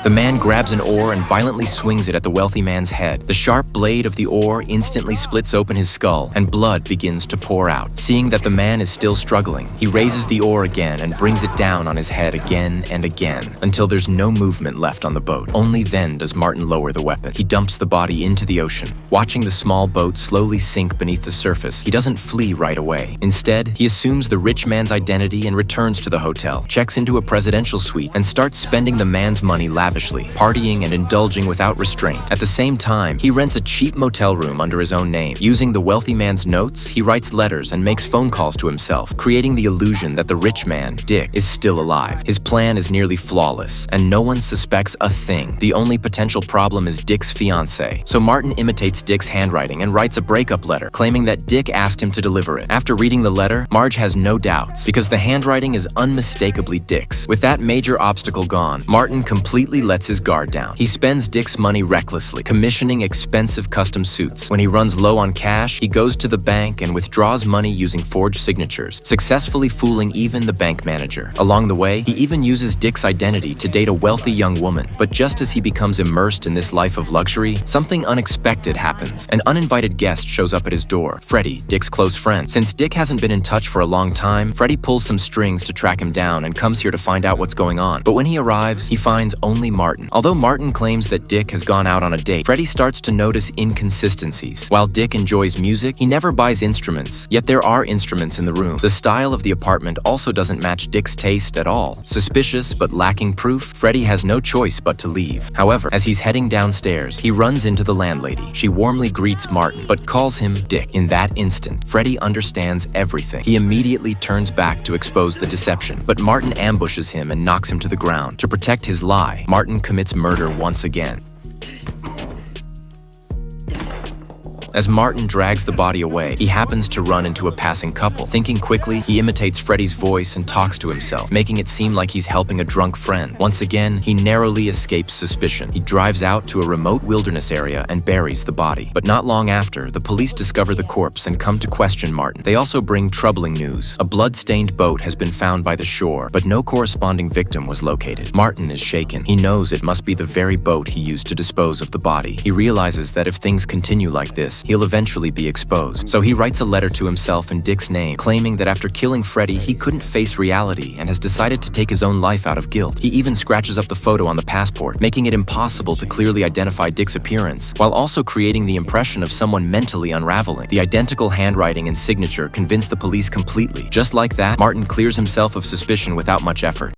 The man grabs an oar and violently swings it at the wealthy man's head. The sharp blade of the oar instantly splits open his skull, and blood begins to pour out. Seeing that the man is still struggling, he raises the oar again and brings it down on his head again and again, until there's no movement left on the boat. Only then does Martin lower the weapon. He dumps the body into the ocean. Watching the small boat slowly sink beneath the surface, he doesn't flee right away. Instead, he assumes the rich man's identity and returns to the hotel, checks into a presidential suite, and starts spending the man's money lavishly, partying and indulging without restraint. At the same time, he rents a cheap motel room under his own name. Using the wealthy man's notes, he writes letters and makes phone calls to himself, creating the illusion that the rich man, Dick, is still alive. His plan is nearly flawless, and no one suspects a thing. The only potential problem is Dick's fiancée. So Martin imitates Dick's handwriting and writes a breakup letter, claiming that Dick asked him to deliver it. After reading the letter, Marge has no doubts, because the handwriting is unmistakably Dick's. With that major obstacle gone, Martin completely lets his guard down. He spends Dick's money recklessly, commissioning expensive custom suits. When he runs low on cash, he goes to the bank and withdraws money using forged signatures, successfully fooling even the bank manager. Along the way, he even uses Dick's identity to date a wealthy young woman. But just as he becomes immersed in this life of luxury, something unexpected happens. An uninvited guest shows up at his door, Freddie, Dick's close friend. Since Dick hasn't been in touch for a long time, Freddie pulls some strings to track him down and comes here to find out what's going on. But when he arrives, he finds only Martin. Although Martin claims that Dick has gone out on a date, Freddie starts to notice inconsistencies. While Dick enjoys music, he never buys instruments. Yet there are instruments in the room. The style of the apartment also doesn't match Dick's taste at all. Suspicious but lacking proof, Freddie has no choice but to leave. However, as he's heading downstairs, he runs into the landlady. She warmly greets Martin, but calls him Dick. In that instant, Freddie understands everything. He immediately turns back to expose the deception, but Martin ambushes him and knocks him to the ground. To protect his lie, Martin commits murder once again. As Martin drags the body away, he happens to run into a passing couple. Thinking quickly, he imitates Freddie's voice and talks to himself, making it seem like he's helping a drunk friend. Once again, he narrowly escapes suspicion. He drives out to a remote wilderness area and buries the body. But not long after, the police discover the corpse and come to question Martin. They also bring troubling news. A blood-stained boat has been found by the shore, but no corresponding victim was located. Martin is shaken. He knows it must be the very boat he used to dispose of the body. He realizes that if things continue like this, he'll eventually be exposed. So he writes a letter to himself in Dick's name, claiming that after killing Freddie, he couldn't face reality and has decided to take his own life out of guilt. He even scratches up the photo on the passport, making it impossible to clearly identify Dick's appearance, while also creating the impression of someone mentally unraveling. The identical handwriting and signature convince the police completely. Just like that, Martin clears himself of suspicion without much effort.